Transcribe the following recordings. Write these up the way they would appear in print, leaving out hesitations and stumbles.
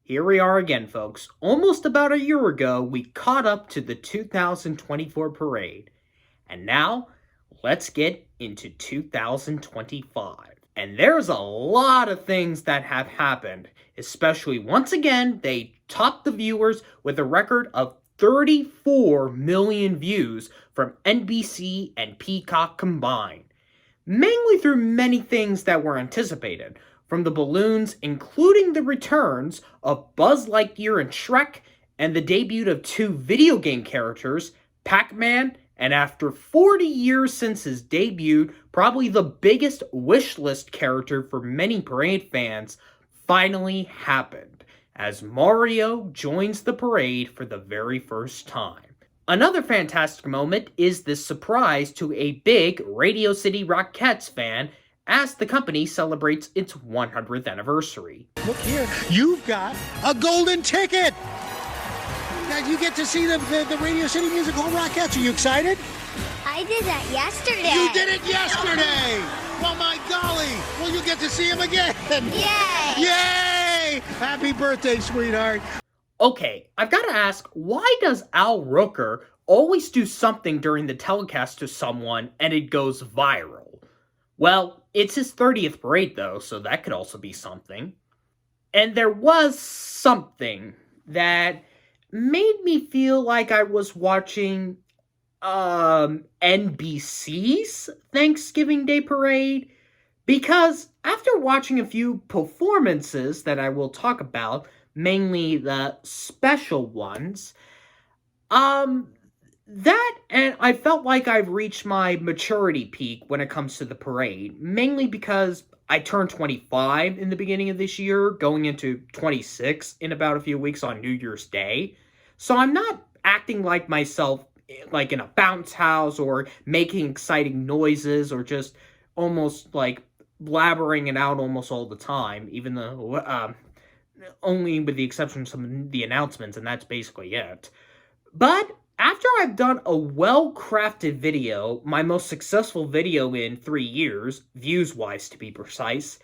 Here we are again, folks. Almost about a year ago, we caught up to the 2024 parade. And now, let's get into 2025. And there's a lot of things that have happened, especially once again, they topped the viewers with a record of 34 million views from NBC and Peacock combined. Mainly through many things that were anticipated, from the balloons, including the returns of Buzz Lightyear and Shrek, and the debut of two video game characters, Pac-Man, and after 40 years since his debut, probably the biggest wishlist character for many parade fans, finally happened, as Mario joins the parade for the very first time. Another fantastic moment is this surprise to a big Radio City Rockettes fan as the company celebrates its 100th anniversary. Look here, you've got a golden ticket! Now you get to see the Radio City Music Hall Rockettes. Are you excited? I did that yesterday. You did it yesterday! Well, my golly! Well, you get to see him again! Yay! Yay! Happy birthday, sweetheart! Okay, I've got to ask, why does Al Rooker always do something during the telecast to someone and it goes viral? Well, it's his 30th parade though, so that could also be something. And there was something that made me feel like I was watching NBC's Thanksgiving Day Parade, because after watching a few performances that I will talk about, mainly the special ones, that and I felt like I've reached my maturity peak when it comes to the parade, mainly because I turned 25 in the beginning of this year, going into 26 in about a few weeks on New Year's Day. So I'm not acting like myself like in a bounce house or making exciting noises or just almost like blabbering it out almost all the time, even though only with the exception of some of the announcements, and that's basically it. But after I've done a well-crafted video, my most successful video in 3 years, views-wise to be precise,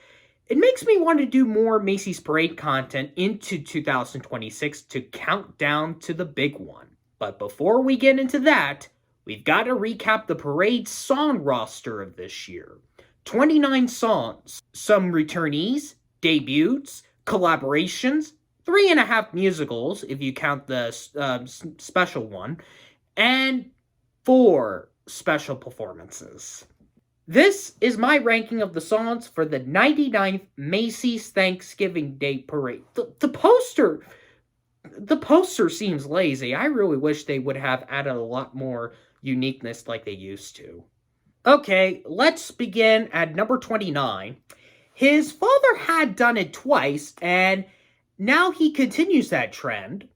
it makes me want to do more Macy's Parade content into 2026 to count down to the big one. But before we get into that, we've got to recap the parade song roster of this year. 29 songs, some returnees, debuts, collaborations, 3.5 musicals, if you count the special one, and 4 special performances. This is my ranking of the songs for the 99th Macy's Thanksgiving Day Parade. The poster seems lazy. I really wish they would have added a lot more uniqueness like they used to. Okay, let's begin at number 29. His father had done it twice, and now he continues that trend,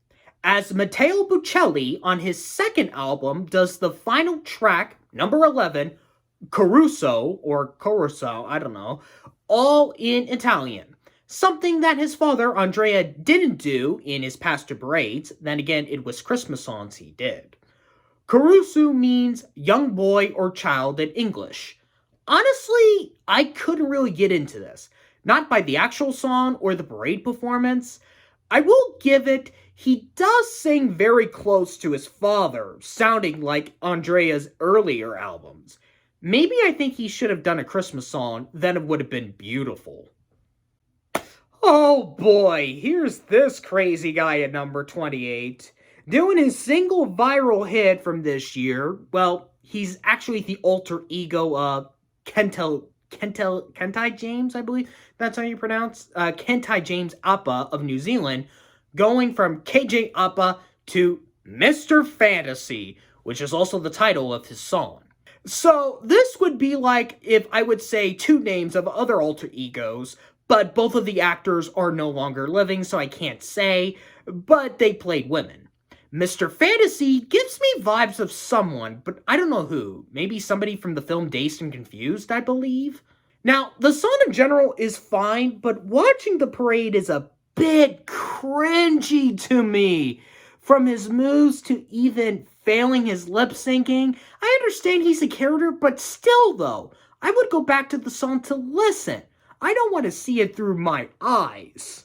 as Matteo Buccelli on his second album does the final track, number 11, Caruso, I don't know, all in Italian. Something that his father, Andrea, didn't do in his past two parades. Then again, it was Christmas songs he did. Caruso means young boy or child in English. Honestly, I couldn't really get into this. Not by the actual song or the parade performance. I will give it, he does sing very close to his father, sounding like Andrea's earlier albums. Maybe I think he should have done a Christmas song, then it would have been beautiful. Oh boy, here's this crazy guy at number 28. Doing his single viral hit from this year. Well, he's actually the alter ego of Kentai James, I believe that's how you pronounce, Kentai James Appa of New Zealand, going from KJ Appa to Mr. Fantasy, which is also the title of his song. So this would be like if I would say two names of other alter egos, but both of the actors are no longer living, so I can't say, but they played women. Mr. Fantasy gives me vibes of someone, but I don't know who. Maybe somebody from the film Dazed and Confused, I believe? Now, the song in general is fine, but watching the parade is a bit cringy to me. From his moves to even failing his lip syncing, I understand he's a character, but still though, I would go back to the song to listen. I don't want to see it through my eyes.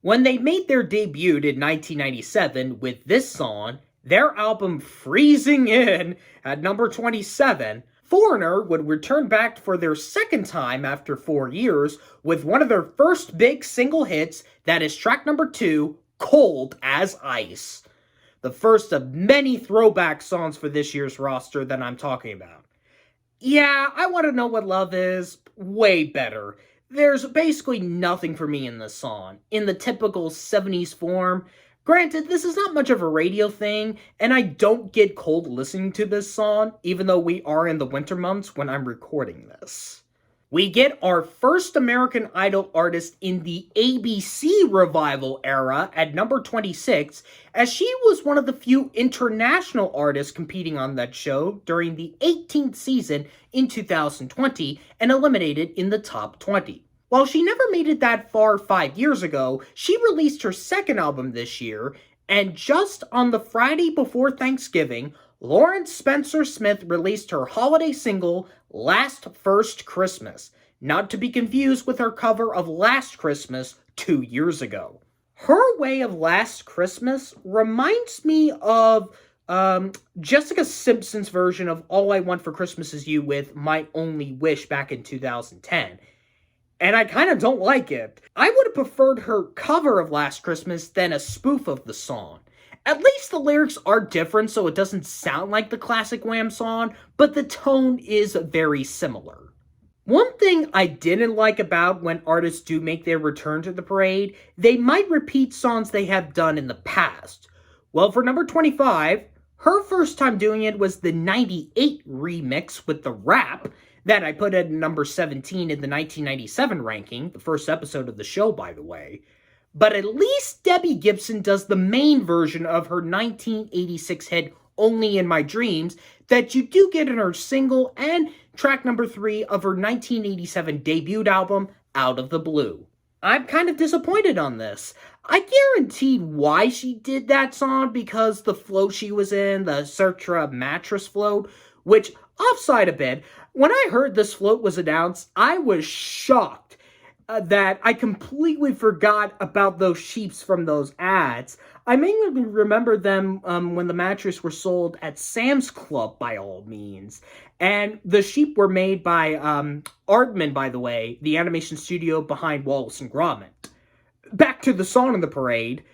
When they made their debut in 1997 with this song, their album Freezing In at number 27, Foreigner would return back for their second time after 4 years with one of their first big single hits, that is track number 2, Cold as Ice. The first of many throwback songs for this year's roster that I'm talking about. Yeah, I Want to Know What Love Is way better. There's basically nothing for me in this song, in the typical 70s form. Granted, this is not much of a radio thing, and I don't get cold listening to this song, even though we are in the winter months when I'm recording this. We get our first American Idol artist in the ABC revival era at number 26, as she was one of the few international artists competing on that show during the 18th season in 2020 and eliminated in the top 20. While she never made it that far 5 years ago, she released her second album this year, and just on the Friday before Thanksgiving, Lawrence Spencer Smith released her holiday single, Last First Christmas, not to be confused with her cover of Last Christmas 2 years ago. Her way of Last Christmas reminds me of Jessica Simpson's version of All I Want for Christmas Is You with My Only Wish back in 2010. And I kind of don't like it. I would have preferred her cover of Last Christmas than a spoof of the song. At least the lyrics are different so it doesn't sound like the classic Wham song, but the tone is very similar. One thing I didn't like about when artists do make their return to the parade, they might repeat songs they have done in the past. Well, for number 25, her first time doing it was the 98 remix with the rap, that I put at number 17 in the 1997 ranking, the first episode of the show, by the way. But at least Debbie Gibson does the main version of her 1986 hit, Only in My Dreams, that you do get in her single and track number 3 of her 1987 debut album, Out of the Blue. I'm kind of disappointed on this. I guaranteed why she did that song because the float she was in, the Sertra mattress float, which, offside a bit, when I heard this float was announced, I was shocked that I completely forgot about those sheeps from those ads. I mainly remember them when the mattresses were sold at Sam's Club, by all means. And the sheep were made by Aardman, by the way, the animation studio behind Wallace and Gromit. Back to the song in the parade.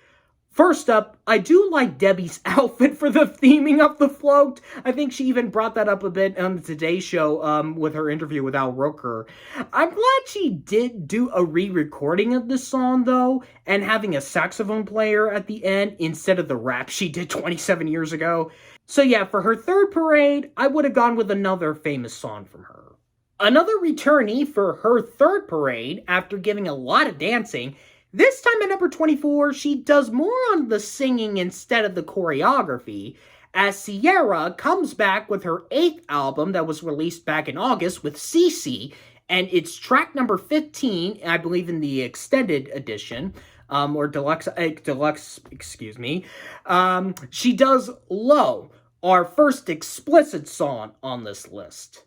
First up, I do like Debbie's outfit for the theming of the float. I think she even brought that up a bit on the Today Show with her interview with Al Roker. I'm glad she did do a re-recording of this song, though, and having a saxophone player at the end instead of the rap she did 27 years ago. So yeah, for her third parade, I would have gone with another famous song from her. Another returnee for her third parade, after giving a lot of dancing, this time at number 24, she does more on the singing instead of the choreography, as Ciara comes back with her 8th album that was released back in August with CC, and it's track number 15, I believe in the extended edition, or deluxe, excuse me. She does Low, our first explicit song on this list.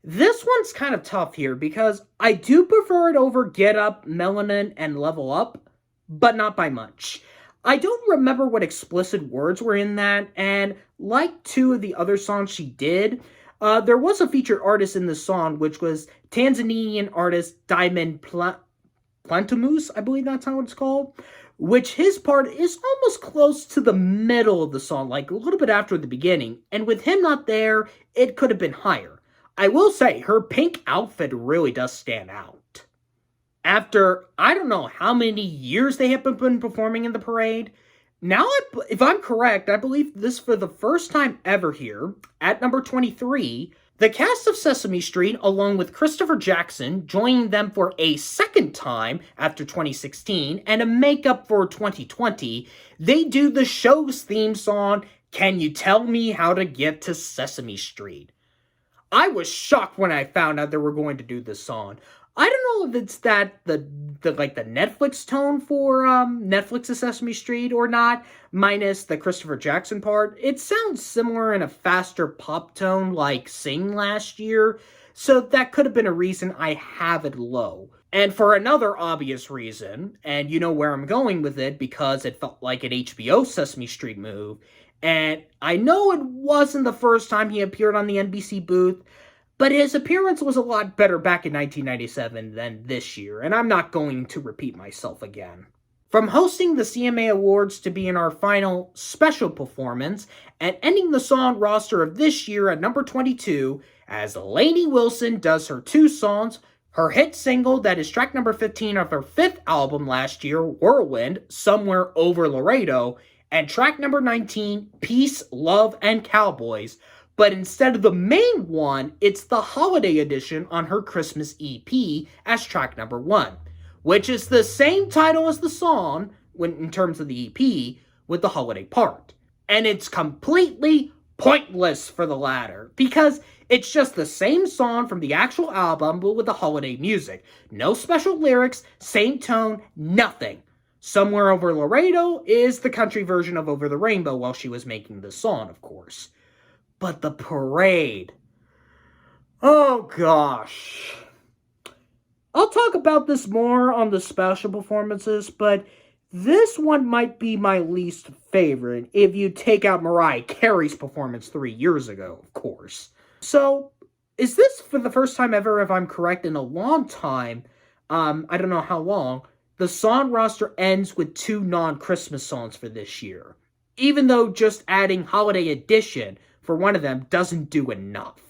This one's kind of tough here because I do prefer it over Get Up, Melanin, and Level Up, but not by much. I don't remember what explicit words were in that, and like 2 of the other songs she did, there was a featured artist in this song, which was Tanzanian artist Diamond Plantamus, I believe that's how it's called, which his part is almost close to the middle of the song, like a little bit after the beginning, and with him not there, it could have been higher. I will say, her pink outfit really does stand out. After, I don't know how many years they have been performing in the parade, now, if I'm correct, I believe this for the first time ever here, at number 23, the cast of Sesame Street, along with Christopher Jackson, joining them for a second time after 2016, and a makeup for 2020, they do the show's theme song, Can You Tell Me How to Get to Sesame Street? I was shocked when I found out they were going to do this song. I don't know if it's that the Netflix tone for Netflix's Sesame Street or not, minus the Christopher Jackson part. It sounds similar in a faster pop tone like Sing last year, so that could have been a reason I have it low. And for another obvious reason, and you know where I'm going with it because it felt like an HBO Sesame Street move, and I know it wasn't the first time he appeared on the NBC booth, but his appearance was a lot better back in 1997 than this year, and I'm not going to repeat myself again. From hosting the CMA Awards to being our final special performance, and ending the song roster of this year at number 22, as Lainey Wilson does her two songs, her hit single that is track number 15 of her fifth album last year, Whirlwind, Somewhere Over Laredo, and track number 19, Peace, Love, and Cowboys. But instead of the main one, it's the holiday edition on her Christmas EP as track number 1, which is the same title as the song in terms of the EP with the holiday part. And it's completely pointless for the latter, because it's just the same song from the actual album, but with the holiday music. No special lyrics, same tone, nothing. Somewhere Over Laredo is the country version of Over the Rainbow while she was making the song, of course. But the parade. Oh gosh. I'll talk about this more on the special performances, but this one might be my least favorite if you take out Mariah Carey's performance 3 years ago, of course. So, is this for the first time ever, if I'm correct, in a long time, I don't know how long, the song roster ends with 2 non-Christmas songs for this year. Even though just adding Holiday Edition for one of them doesn't do enough.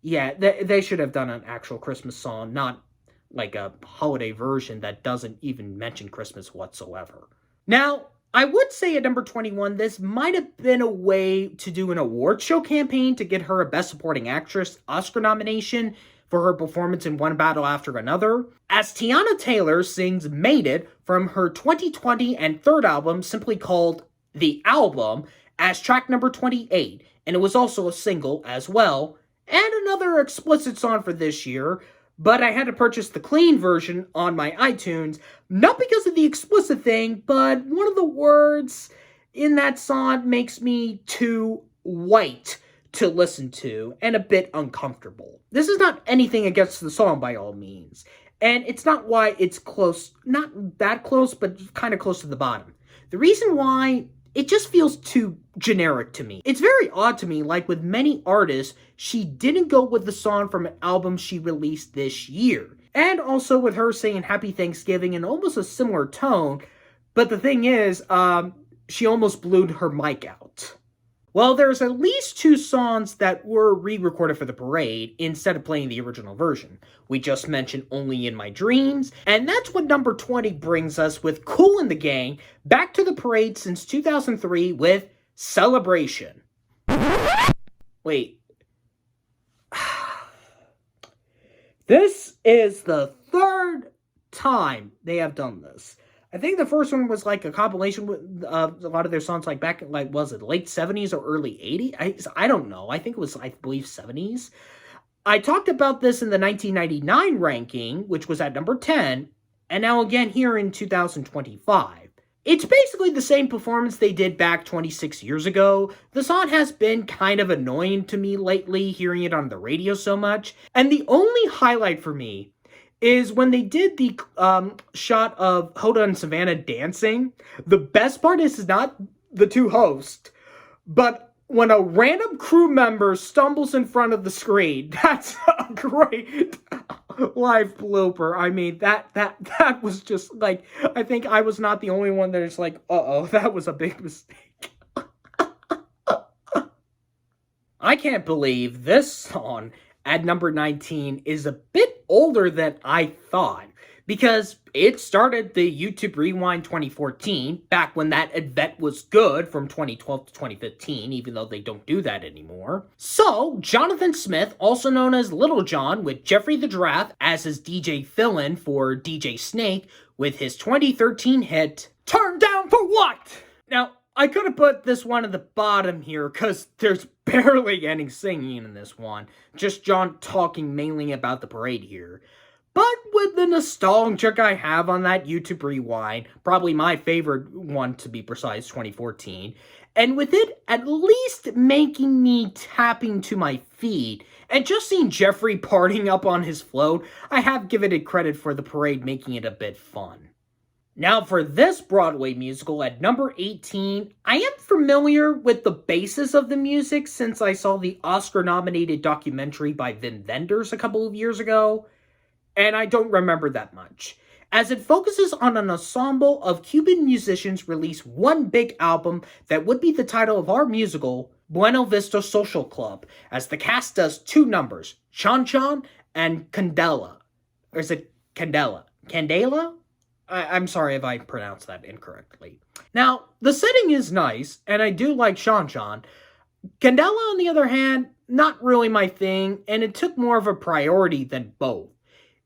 Yeah, they should have done an actual Christmas song, not like a holiday version that doesn't even mention Christmas whatsoever. Now, I would say at number 21, this might have been a way to do an award show campaign to get her a Best Supporting Actress Oscar nomination for her performance in One Battle After Another, as Tiana Taylor sings Made It from her 2020 and third album, simply called The Album, as track number 28, and it was also a single as well, and another explicit song for this year, but I had to purchase the clean version on my iTunes, not because of the explicit thing, but one of the words in that song makes me too white to listen to, and a bit uncomfortable. This is not anything against the song by all means, and it's not why it's close, not that close, but kind of close to the bottom. The reason why, it just feels too generic to me. It's very odd to me, like with many artists, she didn't go with the song from an album she released this year. And also with her saying Happy Thanksgiving in almost a similar tone, but the thing is, she almost blew her mic out. Well, there's at least 2 songs that were re-recorded for the parade instead of playing the original version. We just mentioned Only in My Dreams, and that's what number 20 brings us with Kool and the Gang back to the parade since 2003 with Celebration. Wait. This is the 3rd time they have done this. I think the first one was like a compilation with a lot of their songs like back in was it late 70s or early 80s? I don't know. I think it was, I believe, 70s. I talked about this in the 1999 ranking, which was at number 10, and now again here in 2025. It's basically the same performance they did back 26 years ago. The song has been kind of annoying to me lately, hearing it on the radio so much, and the only highlight for me is when they did the shot of Hoda and Savannah dancing. The best part is not the 2 hosts, but when a random crew member stumbles in front of the screen. That's a great live blooper. I mean, that was just like, I think I was not the only one that is like, uh-oh, that was a big mistake. I can't believe this song at number 19 is a bit older than I thought, because it started the YouTube Rewind 2014, back when that event was good from 2012 to 2015, even though they don't do that anymore. So, Jonthan Smith, also known as Little John, with Jeffrey the Giraffe as his DJ fill-in for DJ Snake, with his 2013 hit, Turn Down for What? Now, I could have put this one at the bottom here, because there's barely any singing in this one. Just John talking mainly about the parade here. But with the nostalgia I have on that YouTube Rewind, probably my favorite one to be precise, 2014, and with it at least making me tapping to my feet And just seeing Jeffrey partying up on his float, I have given it credit for the parade making it a bit fun. Now for this Broadway musical at number 18, I am familiar with the basis of the music since I saw the Oscar-nominated documentary by Wim Wenders a couple of years ago, and I don't remember that much, as it focuses on an ensemble of Cuban musicians release one big album that would be the title of our musical, Buena Vista Social Club, as the cast does two numbers, Jonthan and Candela. Or is it Candela? Candela? I'm sorry if I pronounced that incorrectly. Now, the setting is nice, and I do like Jonthan. Candela, on the other hand, not really my thing, and it took more of a priority than both.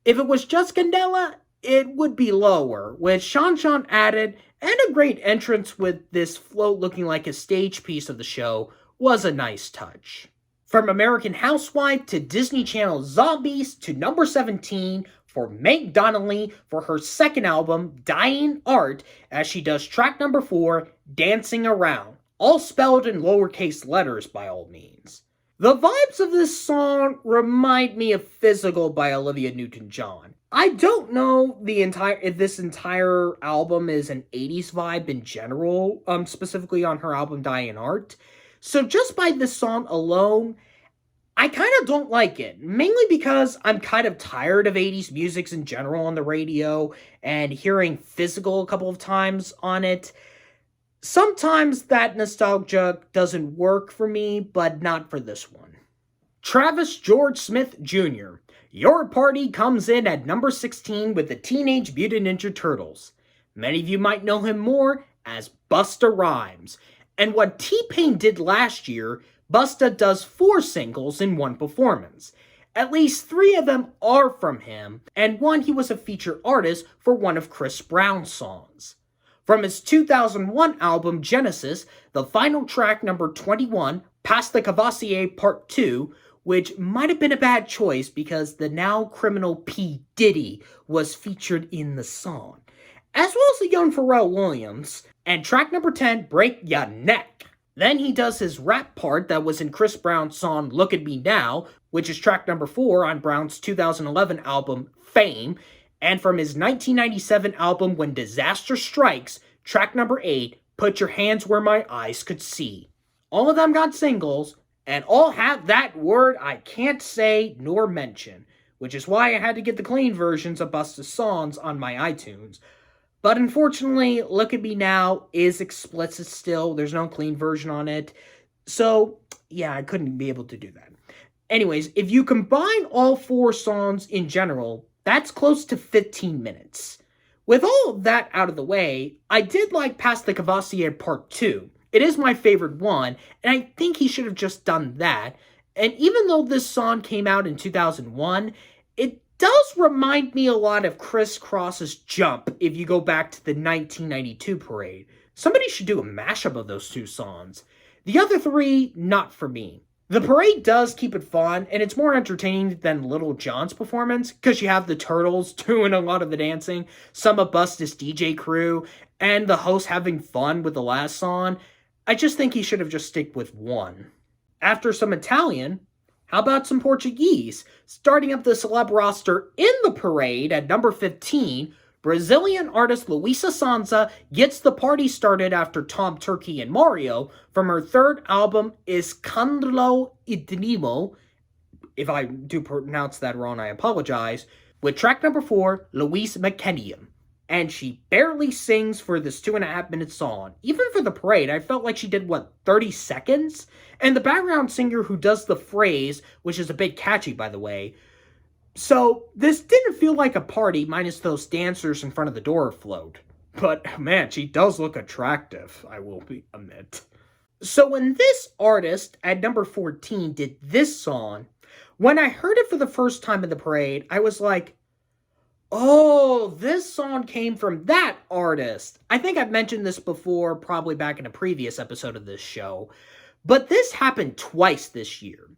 If it was just Candela, it would be lower, with Jonthan added, and a great entrance with this float looking like a stage piece of the show was a nice touch. From American Housewife to Disney Channel Zombies to number 17 for Meg Donnelly for her second album, Dying Art, as she does track number 4, Dancing Around, all spelled in lowercase letters by all means. The vibes of this song remind me of Physical by Olivia Newton-John. I don't know if this entire album is an 80s vibe in general, specifically on her album Dying Art. So just by this song alone, I kind of don't like it, mainly because I'm kind of tired of 80s music in general on the radio, and hearing Physical a couple of times on it. Sometimes that nostalgia doesn't work for me, but not for this one. Travis George Smith Jr. Your Party comes in at number 16 with the Teenage Mutant Ninja Turtles. Many of you might know him more as Busta Rhymes. And what T-Pain did last year, Busta does 4 singles in one performance. At least 3 of them are from him, and one he was a featured artist for one of Chris Brown's songs. From his 2001 album Genesis, the final track number 21, Pasta Cavassier Part 2, which might have been a bad choice because the now criminal P. Diddy was featured in the song, as well as the young Pharrell Williams, and track number 10, Break Ya Neck. Then he does his rap part that was in Chris Brown's song Look at Me Now, which is track number 4 on Brown's 2011 album Fame, and from his 1997 album When Disaster Strikes, track number 8, Put Your Hands Where My Eyes Could See. All of them got singles, and all have that word I can't say nor mention, which is why I had to get the clean versions of Busta's songs on my iTunes. But unfortunately, Look at Me Now is explicit still. There's no clean version on it. So, yeah, I couldn't be able to do that. Anyways, if you combine all 4 songs in general, that's close to 15 minutes. With all of that out of the way, I did like Past the Cavassier Part 2. It is my favorite one, and I think he should have just done that. And even though this song came out in 2001, it does remind me a lot of Criss Cross's Jump if you go back to the 1992 parade. Somebody should do a mashup of those 2 songs. The other 3, not for me. The parade does keep it fun, and it's more entertaining than Little John's performance, because you have the Turtles doing a lot of the dancing, some of Busta's DJ crew, and the host having fun with the last song. I just think he should have just stick with 1. After some Italian, how about some Portuguese? Starting up the celeb roster in the parade at number 15, Brazilian artist Luísa Sonza gets the party started after Tom Turkey and Mario from her 3rd album Escândalo Íntimo. If I do pronounce that wrong, I apologize. With track number 4, Luís McKennium. And she barely sings for this 2.5-minute song. Even for the parade, I felt like she did, 30 seconds? And the background singer who does the phrase, which is a bit catchy, by the way. So, this didn't feel like a party, minus those dancers in front of the door float. But, man, she does look attractive, I will admit. So when this artist, at number 14, did this song, when I heard it for the first time in the parade, I was like, oh, this song came from that artist. I think I've mentioned this before, probably back in a previous episode of this show. But this happened twice this year.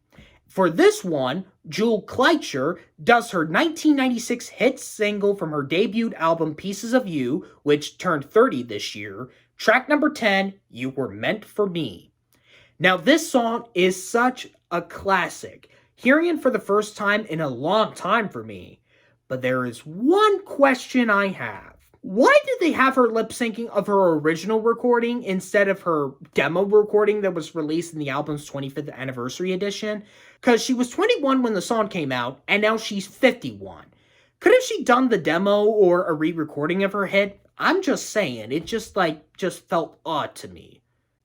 For this one, Jewel Kleitcher does her 1996 hit single from her debut album Pieces of You, which turned 30 this year, track number 10, You Were Meant for Me. Now this song is such a classic. hearing it for the first time in a long time for me. But there is one question I have. Why did they have her lip-syncing of her original recording instead of her demo recording that was released in the album's 25th anniversary edition? Because she was 21 when the song came out, and now she's 51. Couldn't she done the demo or a re-recording of her hit? I'm just saying, it just felt odd to me.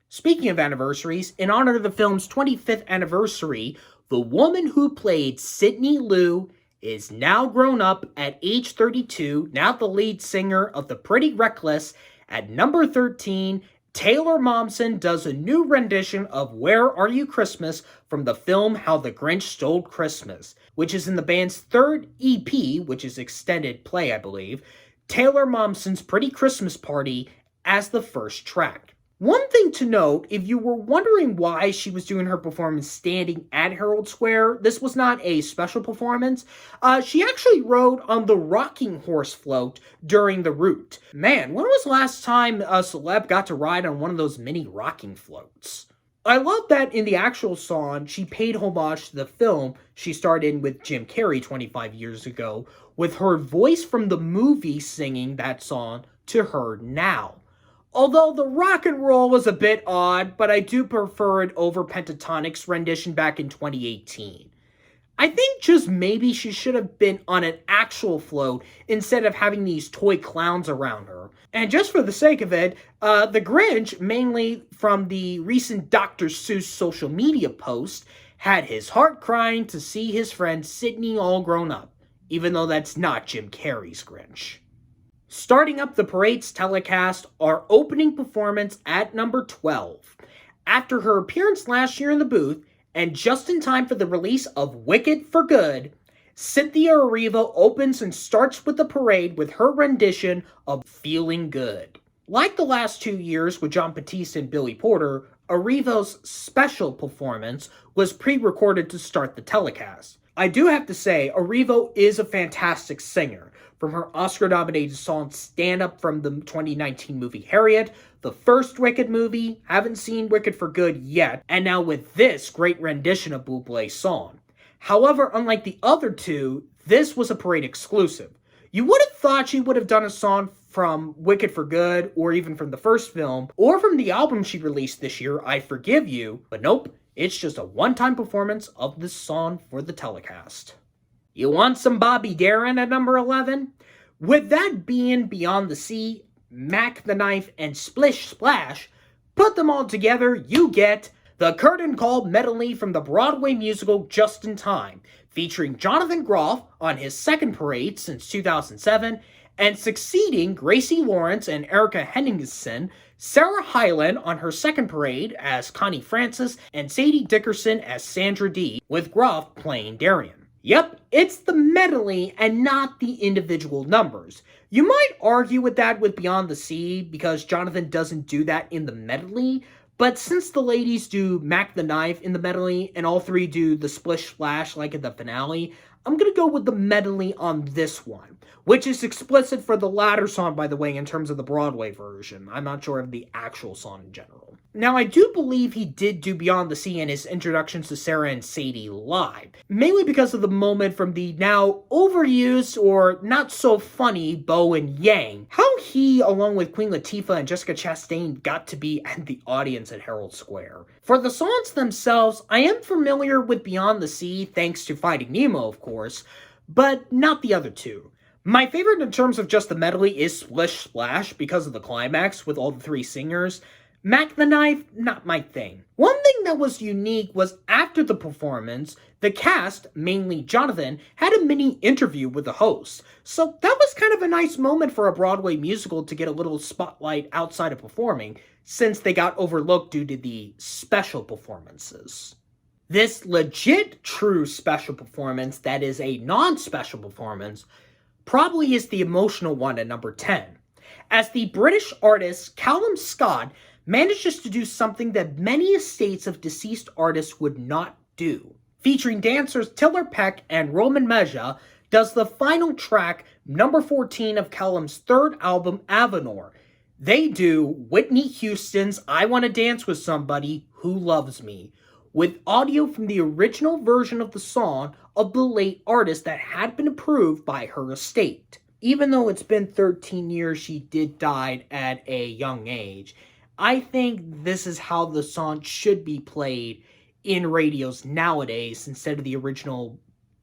Speaking of anniversaries, in honor of the film's 25th anniversary, the woman who played Sydney Lou is now grown up at age 32, now the lead singer of The Pretty Reckless. At number 13, Taylor Momsen does a new rendition of Where Are You Christmas from the film How the Grinch Stole Christmas, which is in the band's third EP, which is extended play, I believe, Taylor Momsen's Pretty Christmas Party as the first track. One thing to note, if you were wondering why she was doing her performance standing at Herald Square, this was not a special performance. She actually rode on the rocking horse float during the route. Man, when was the last time a celeb got to ride on one of those mini rocking floats? I love that in the actual song, she paid homage to the film she starred in with Jim Carrey 25 years ago, with her voice from the movie singing that song to her now. Although the rock and roll was a bit odd, but I do prefer it over Pentatonic's rendition back in 2018. I think just maybe she should have been on an actual float instead of having these toy clowns around her. And just for the sake of it, the Grinch, mainly from the recent Dr. Seuss social media post, had his heart crying to see his friend Sydney all grown up, even though that's not Jim Carrey's Grinch. Starting up the parade's telecast, our opening performance at number 12. After her appearance last year in the booth, and just in time for the release of Wicked for Good, Cynthia Erivo opens and starts with the parade with her rendition of Feeling Good. Like the last 2 years with Jon Batiste and Billy Porter, Erivo's special performance was pre-recorded to start the telecast. I do have to say, Erivo is a fantastic singer. From her Oscar-nominated song Stand Up from the 2019 movie Harriet, the first Wicked movie, haven't seen Wicked for Good yet, and now with this great rendition of Bublé's song. However, unlike the other two, this was a parade exclusive. You would have thought she would have done a song from Wicked for Good, or even from the first film, or from the album she released this year, I Forgive You, but nope, it's just a one-time performance of this song for the telecast. You want some Bobby Darin at number 11? With that being Beyond the Sea, Mac the Knife, and Splish Splash, put them all together, you get the curtain call medley from the Broadway musical Just in Time, featuring Jonthan Groff on his second parade since 2007, and succeeding Gracie Lawrence and Erica Henningsen, Sarah Hyland on her second parade as Connie Francis, and Sadie Dickerson as Sandra Dee, with Groff playing Darian. Yep, it's the medley and not the individual numbers. You might argue with that with Beyond the Sea because Jonthan doesn't do that in the medley, but since the ladies do Mac the Knife in the medley and all three do the Splish Splash like in the finale, I'm gonna go with the medley on this one, which is explicit for the latter song, by the way, in terms of the Broadway version. I'm not sure of the actual song in general. Now, I do believe he did do Beyond the Sea in his introductions to Sarah and Sadie live, mainly because of the moment from the now overused or not so funny Bo and Yang, how he, along with Queen Latifah and Jessica Chastain, got to be at the audience at Herald Square. For the songs themselves, I am familiar with Beyond the Sea thanks to Finding Nemo, of course, but not the other two. My favorite in terms of just the medley is Splish Splash because of the climax with all the three singers. Mac the Knife, not my thing. One thing that was unique was after the performance, the cast, mainly Jonthan, had a mini interview with the host. So that was kind of a nice moment for a Broadway musical to get a little spotlight outside of performing, since they got overlooked due to the special performances. This legit true special performance that is a non-special performance probably is the emotional one at number 10, as the British artist Callum Scott manages to do something that many estates of deceased artists would not do. Featuring dancers Tiller Peck and Roman Meja, does the final track, number 14 of Callum's third album, Avenor. They do Whitney Houston's I Want to Dance with Somebody Who Loves Me, with audio from the original version of the song of the late artist that had been approved by her estate. Even though it's been 13 years, she did die at a young age. I think this is how the song should be played in radios nowadays instead of the original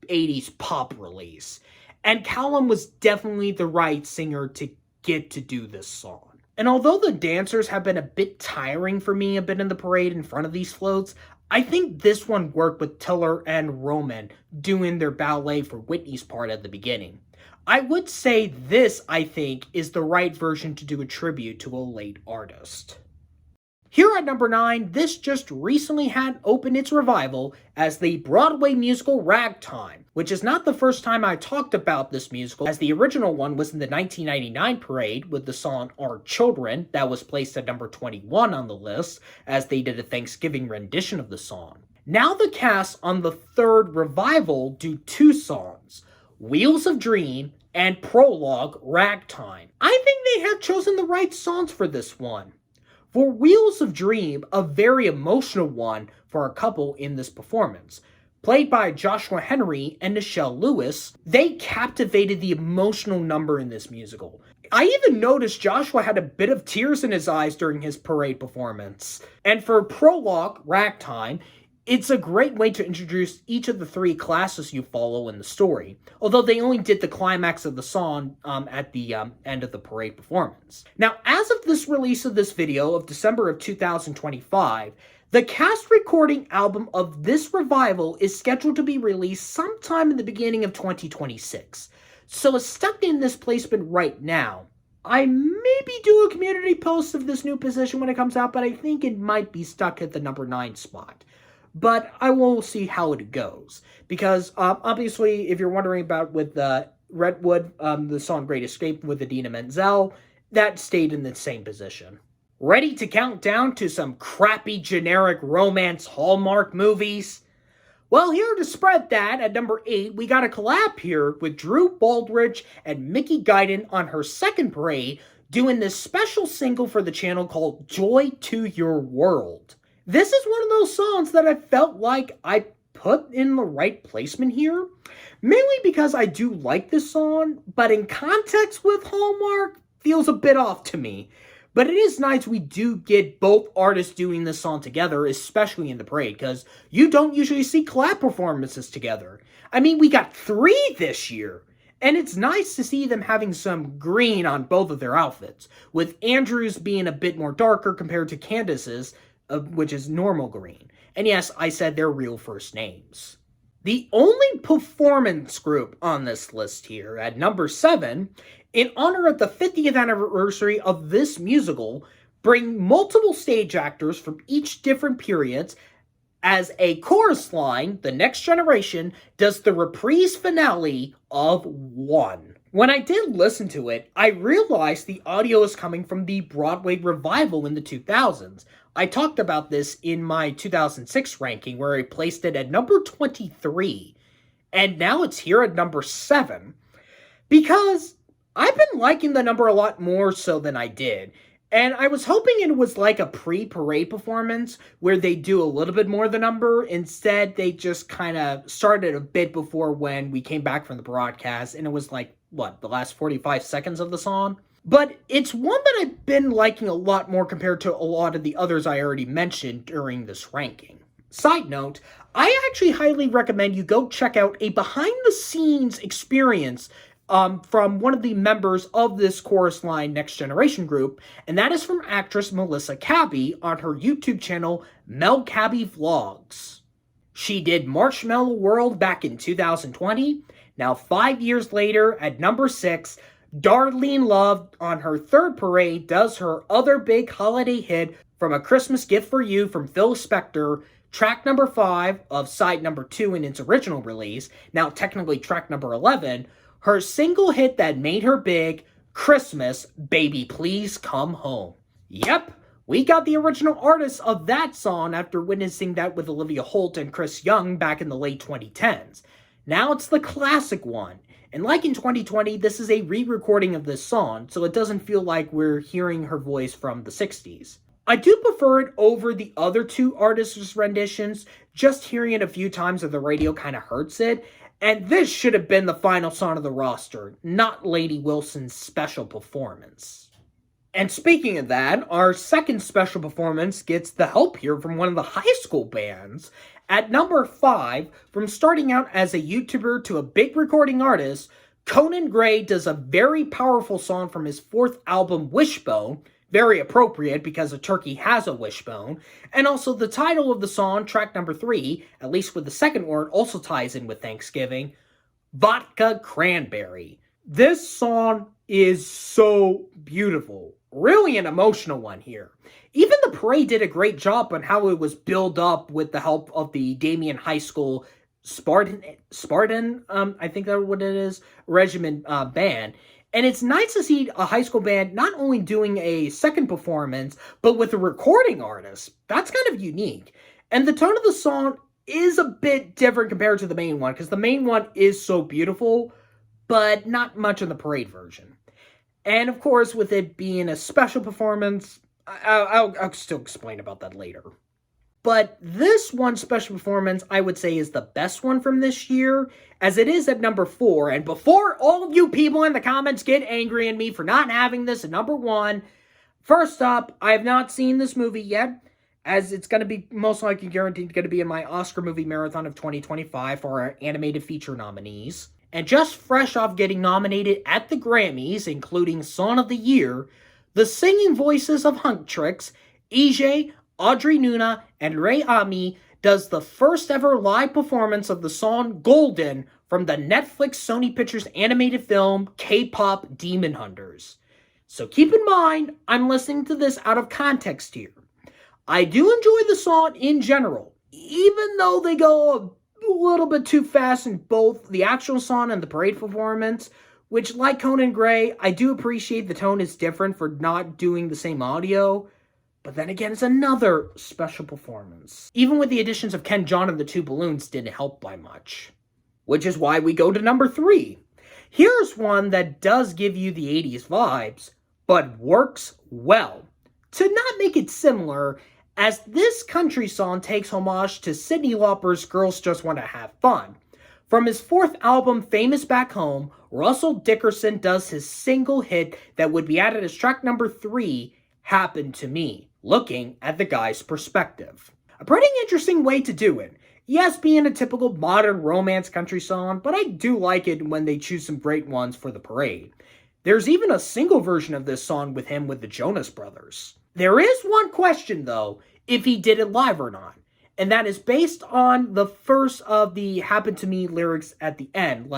80s pop release. And Callum was definitely the right singer to get to do this song. And although the dancers have been a bit tiring for me a bit in the parade in front of these floats, I think this one worked with Tiller and Roman doing their ballet for Whitney's part at the beginning. I would say this, I think, is the right version to do a tribute to a late artist. Here at number 9, this just recently had opened its revival as the Broadway musical Ragtime, which is not the first time I talked about this musical, as the original one was in the 1999 parade with the song Our Children that was placed at number 21 on the list, as they did a Thanksgiving rendition of the song. Now the cast on the third revival do 2 songs, Wheels of Dream and Prologue Ragtime. I think they have chosen the right songs for this one. For Wheels of Dream, a very emotional one for a couple in this performance. Played by Joshua Henry and Nichelle Lewis, they captivated the emotional number in this musical. I even noticed Joshua had a bit of tears in his eyes during his parade performance. And for Prologue, Ragtime, it's a great way to introduce each of the 3 classes you follow in the story, although they only did the climax of the song at the end of the parade performance. Now, as of this release of this video of December of 2025, the cast recording album of this revival is scheduled to be released sometime in the beginning of 2026. So it's stuck in this placement right now. I maybe do a community post of this new position when it comes out, but I think it might be stuck at the number 9 spot. But I will see how it goes. Because, obviously, if you're wondering about with Redwood, the song Great Escape with Idina Menzel, that stayed in the same position. Ready to count down to some crappy generic romance Hallmark movies? Well, here to spread that, at number 8, we got a collab here with Drew Baldridge and Mickey Guyton on her second parade, doing this special single for the channel called Joy to Your World. This is one of those songs that I felt like I put in the right placement here, mainly because I do like this song, but in context with Hallmark, feels a bit off to me. But it is nice we do get both artists doing this song together, especially in the parade, because you don't usually see collab performances together. I mean, we got 3 this year, and it's nice to see them having some green on both of their outfits, with Andrew's being a bit more darker compared to Candace's, which is normal green. And yes, I said their real first names. The only performance group on this list here, at number 7, in honor of the 50th anniversary of this musical, bring multiple stage actors from each different periods as a chorus line. The Next Generation does the reprise finale of One. When I did listen to it, I realized the audio is coming from the Broadway revival in the 2000s. I talked about this in my 2006 ranking, where I placed it at number 23, and now it's here at number 7, because I've been liking the number a lot more so than I did, and I was hoping it was like a pre-parade performance, where they do a little bit more of the number. Instead, they just kind of started a bit before when we came back from the broadcast, and it was like, the last 45 seconds of the song? But it's one that I've been liking a lot more compared to a lot of the others I already mentioned during this ranking. Side note, I actually highly recommend you go check out a behind-the-scenes experience from one of the members of this chorus line Next Generation group, and that is from actress Melissa Cabby on her YouTube channel, Mel Cabby Vlogs. She did Marshmallow World back in 2020. Now 5 years later, at number 6, Darlene Love on her third parade does her other big holiday hit from A Christmas Gift for You from Phil Spector, track number 5 of side number 2 in its original release, now technically track number 11, her single hit that made her big, Christmas, Baby Please Come Home. Yep, we got the original artists of that song after witnessing that with Olivia Holt and Chris Young back in the late 2010s. Now it's the classic one. And like in 2020, this is a re-recording of this song, so it doesn't feel like we're hearing her voice from the 60s. I do prefer it over the other two artists' renditions. Just hearing it a few times on the radio kind of hurts it. And this should have been the final song of the roster, not Lady Wilson's special performance. And speaking of that, our second special performance gets the help here from one of the high school bands. At number 5, from starting out as a YouTuber to a big recording artist, Conan Gray does a very powerful song from his fourth album, Wishbone. Very appropriate because a turkey has a wishbone. And also the title of the song, track number 3, at least with the second word, also ties in with Thanksgiving. Vodka Cranberry. This song is so beautiful. Really an emotional one here. Even the parade did a great job on how it was built up with the help of the Damien High School Spartan, I think that's what it is, regiment band. And it's nice to see a high school band not only doing a second performance, but with a recording artist. That's kind of unique. And the tone of the song is a bit different compared to the main one, because the main one is so beautiful, but not much in the parade version. And of course, with it being a special performance, I'll still explain about that later. But this one special performance, I would say, is the best one from this year, as it is at number 4. And before all of you people in the comments get angry at me for not having this at number 1, first up, I have not seen this movie yet, as it's going to be most likely guaranteed going to be in my Oscar movie marathon of 2025 for our animated feature nominees. And just fresh off getting nominated at the Grammys, including Song of the Year, the singing voices of Huntrix, EJ, Audrey Nuna, and Ray Ami does the first ever live performance of the song Golden from the Netflix Sony Pictures animated film K-Pop Demon Hunters. So keep in mind, I'm listening to this out of context here. I do enjoy the song in general, even though they go a little bit too fast in both the actual song and the parade performance, which, like Conan Gray, I do appreciate the tone is different for not doing the same audio. But then again, it's another special performance. Even with the additions of Ken John and the Two Balloons didn't help by much. Which is why we go to number 3. Here's one that does give you the 80s vibes, but works well. To not make it similar, as this country song takes homage to Cyndi Lauper's Girls Just Want to Have Fun. From his 4th album, Famous Back Home, Russell Dickerson does his single hit that would be added as track number 3, Happened to Me, looking at the guy's perspective. A pretty interesting way to do it. Yes, being a typical modern romance country song, but I do like it when they choose some great ones for the parade. There's even a single version of this song with him with the Jonas Brothers. There is one question, though, if he did it live or not. And that is based on the first of the Happen to Me lyrics at the end.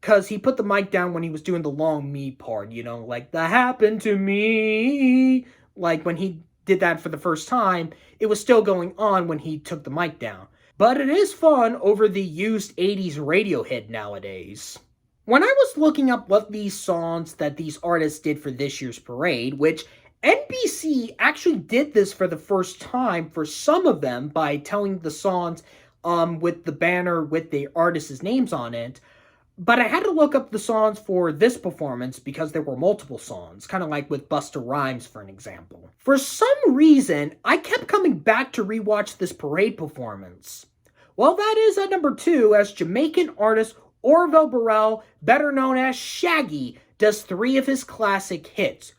Because he put the mic down when he was doing the long me part, like the Happen to Me. Like when he did that for the first time, it was still going on when he took the mic down. But it is fun over the used 80s radio hit nowadays. When I was looking up what these songs that these artists did for this year's parade, which NBC actually did this for the first time for some of them by telling the songs with the banner with the artists' names on it. But I had to look up the songs for this performance because there were multiple songs, kind of like with Busta Rhymes for an example. For some reason, I kept coming back to rewatch this parade performance. Well, that is at number 2 as Jamaican artist Orville Burrell, better known as Shaggy, does 3 of his classic hits,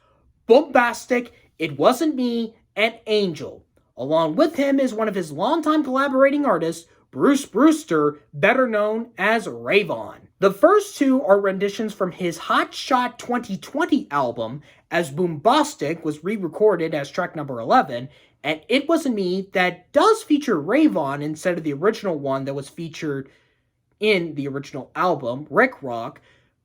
Boombastic, It Wasn't Me, and Angel. Along with him is one of his longtime collaborating artists, Bruce Brewster, better known as Rayvon. The first 2 are renditions from his Hot Shot 2020 album, as Boombastic was re-recorded as track number 11, and It Wasn't Me that does feature Rayvon instead of the original one that was featured in the original album, Rick Rock,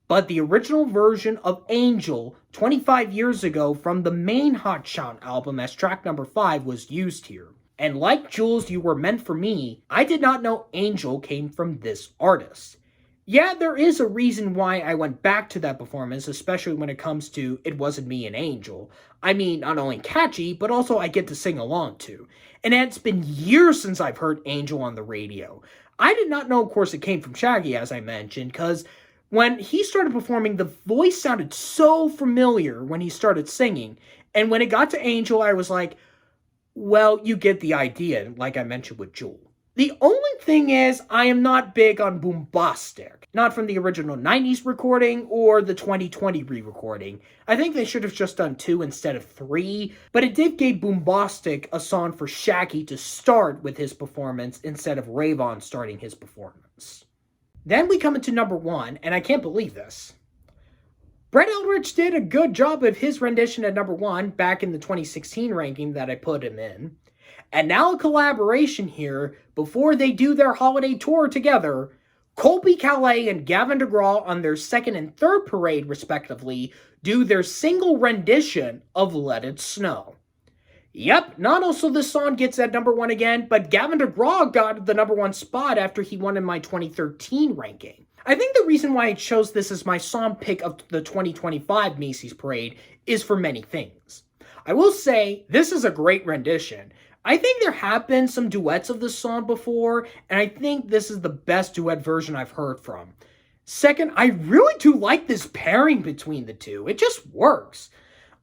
but the original version of Angel 25 years ago from the main Hot Shot album as track number 5 was used here. And like Jules, You Were Meant for Me, I did not know Angel came from this artist. Yeah, there is a reason why I went back to that performance, especially when it comes to It Wasn't Me and Angel. I mean, not only catchy, but also I get to sing along to. And it's been years since I've heard Angel on the radio. I did not know, of course, it came from Shaggy, as I mentioned, because when he started performing, the voice sounded so familiar when he started singing. And when it got to Angel, I was like, Well, you get the idea, like I mentioned with Jewel. The only thing is, I am not big on Boombastic. Not from the original 90s recording or the 2020 re-recording. I think they should have just done 2 instead of 3, but it did give Boombastic a song for Shaggy to start with his performance instead of Rayvon starting his performance. Then we come into number 1, and I can't believe this. Brett Eldredge did a good job of his rendition at number 1 back in the 2016 ranking that I put him in. And now a collaboration here, before they do their holiday tour together, Colby Calais and Gavin DeGraw on their second and third parade, respectively, do their single rendition of Let It Snow. Yep, not also this song gets at number 1 again, but Gavin DeGraw got the number 1 spot after he won in my 2013 ranking. I think the reason why I chose this as my song pick of the 2025 Macy's Parade is for many things. I will say, this is a great rendition. I think there have been some duets of this song before, and I think this is the best duet version I've heard from. Second, I really do like this pairing between the two. It just works.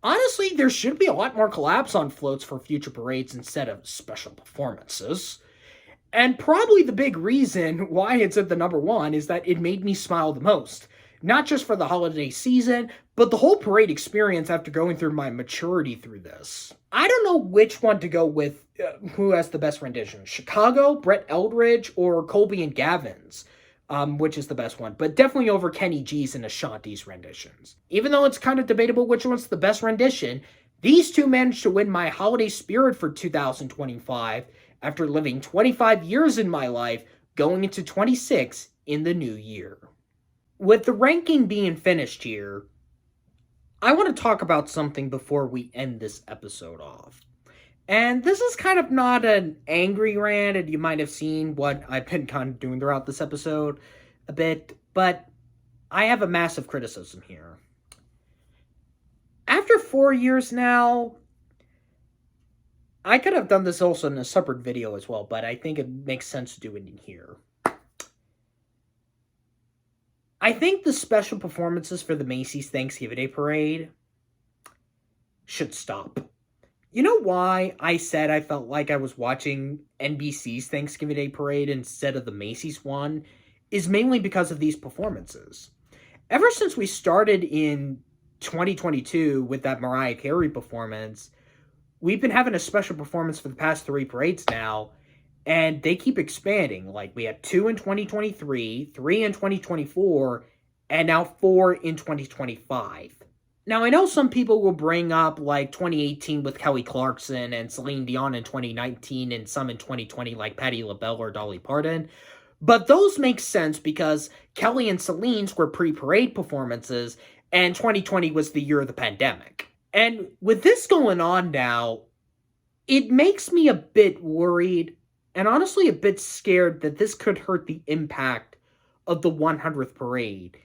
Honestly, there should be a lot more collabs on floats for future parades instead of special performances. And probably the big reason why it's at the number 1 is that it made me smile the most. Not just for the holiday season, but the whole parade experience after going through my maturity through this. I don't know which one to go with, who has the best rendition. Chicago, Brett Eldredge, or Colby and Gavin's, which is the best one. But definitely over Kenny G's and Ashanti's renditions. Even though it's kind of debatable which one's the best rendition, these two managed to win my holiday spirit for 2025 after living 25 years in my life, going into 26 in the new year. With the ranking being finished here, I want to talk about something before we end this episode off. And this is kind of not an angry rant, and you might have seen what I've been kind of doing throughout this episode a bit, but I have a massive criticism here. After 4 years now, I could have done this also in a separate video as well, but I think it makes sense to do it in here. I think the special performances for the Macy's Thanksgiving Day Parade should stop. You know why I said I felt like I was watching NBC's Thanksgiving Day Parade instead of the Macy's one? Is mainly because of these performances. Ever since we started in 2022 with that Mariah Carey performance, we've been having a special performance for the past 3 parades now, and they keep expanding. Like, we had 2 in 2023, 3 in 2024, and now 4 in 2025. Now, I know some people will bring up, like, 2018 with Kelly Clarkson and Celine Dion in 2019 and some in 2020 like Patti LaBelle or Dolly Parton. But those make sense because Kelly and Celine's were pre-parade performances, and 2020 was the year of the pandemic. And with this going on now, it makes me a bit worried and honestly a bit scared that this could hurt the impact of the 100th parade.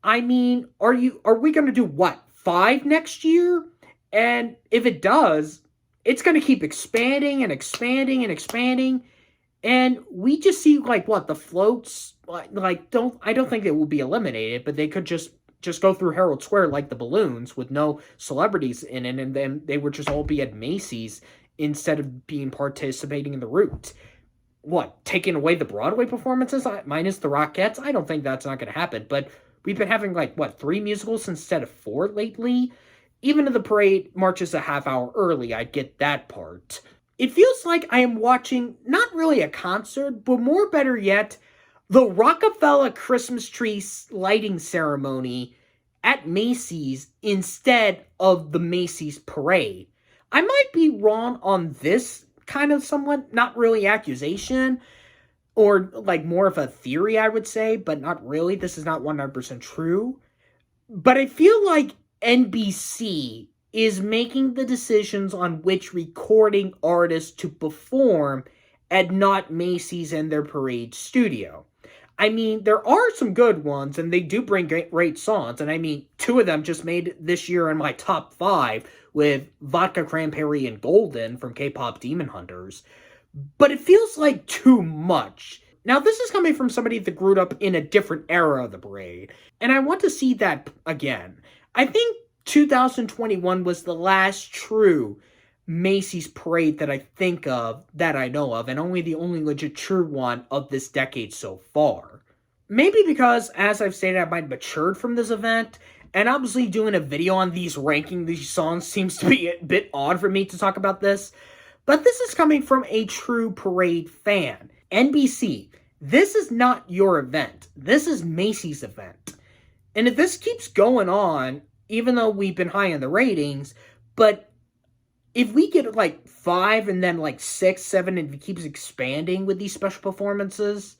I mean, are we going to do what, 5 next year? And if it does, it's going to keep expanding and expanding and expanding. And we just see, like, what, the floats, I don't think they will be eliminated, but they could just go through Herald Square like the balloons with no celebrities in it, and then they would just all be at Macy's instead of being participating in the route. What, taking away the Broadway performances minus the Rockettes? I don't think that's not going to happen, but we've been having, 3 musicals instead of 4 lately? Even if the parade marches a half hour early, I'd get that part. It feels like I am watching not really a concert, but more better yet, the Rockefeller Christmas tree lighting ceremony at Macy's instead of the Macy's parade. I might be wrong on this kind of somewhat, not really accusation, or more of a theory, I would say, but not really. This is not 100% true. But I feel like NBC is making the decisions on which recording artists to perform at not Macy's and their parade studio. I mean, there are some good ones, and they do bring great songs, and I mean, 2 of them just made this year in my top 5 with Vodka Cranberry and Golden from K-Pop Demon Hunters. But it feels like too much. Now, this is coming from somebody that grew up in a different era of the parade, and I want to see that again. I think 2021 was the last true Macy's parade that I think of, that I know of, and only the only legit true one of this decade so far. Maybe because, as I've stated, I might have matured from this event, and obviously doing a video on ranking these songs seems to be a bit odd for me to talk about this, but this is coming from a true parade fan. NBC, this is not your event. This is Macy's event. And if this keeps going on, even though we've been high in the ratings, but if we get 5 and then 6, 7, and it keeps expanding with these special performances,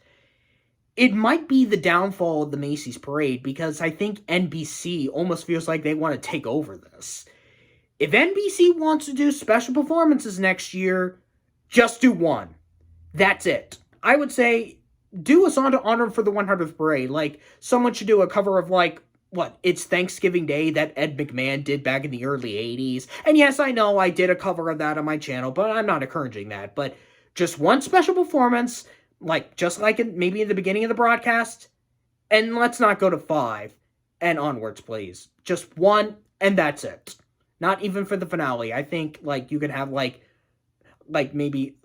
it might be the downfall of the Macy's parade, because I think NBC almost feels like they want to take over this. If NBC wants to do special performances next year, just do one. That's it. I would say do a song to honor for the 100th parade. Someone should do a cover of It's Thanksgiving Day that Ed McMahon did back in the early 80s. And yes, I know I did a cover of that on my channel, but I'm not encouraging that. But just one special performance, maybe in the beginning of the broadcast, and let's not go to 5 and onwards, please. Just one, and that's it. Not even for the finale. I think, you could have, maybe,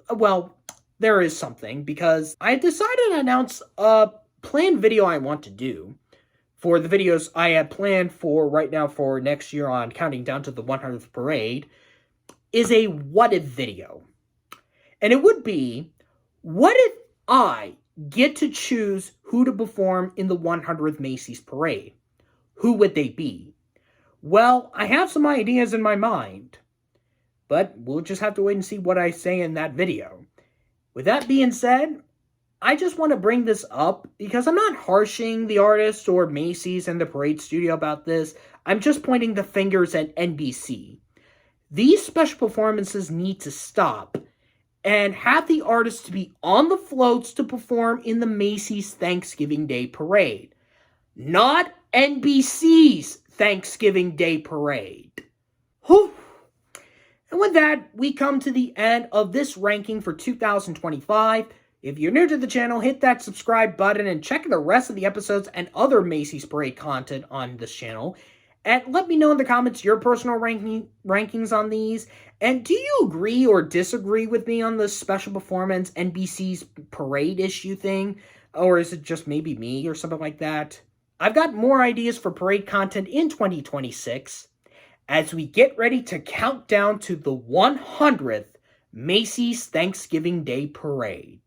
there is something, because I decided to announce a planned video I want to do for the videos I had planned for right now for next year on counting down to the 100th parade, is a what if video. And it would be, what if I get to choose who to perform in the 100th Macy's parade? Who would they be? Well, I have some ideas in my mind, but we'll just have to wait and see what I say in that video. With that being said, I just want to bring this up because I'm not harshing the artists or Macy's and the parade studio about this. I'm just pointing the fingers at NBC. These special performances need to stop and have the artists to be on the floats to perform in the Macy's Thanksgiving Day parade, not NBC's Thanksgiving Day parade. Whew. And with that, we come to the end of this ranking for 2025. If you're new to the channel, hit that subscribe button and check the rest of the episodes and other Macy's Parade content on this channel. And let me know in the comments your personal rankings on these. And do you agree or disagree with me on the special performance NBC's parade issue thing? Or is it just maybe me or something like that? I've got more ideas for parade content in 2026 as we get ready to count down to the 100th Macy's Thanksgiving Day Parade.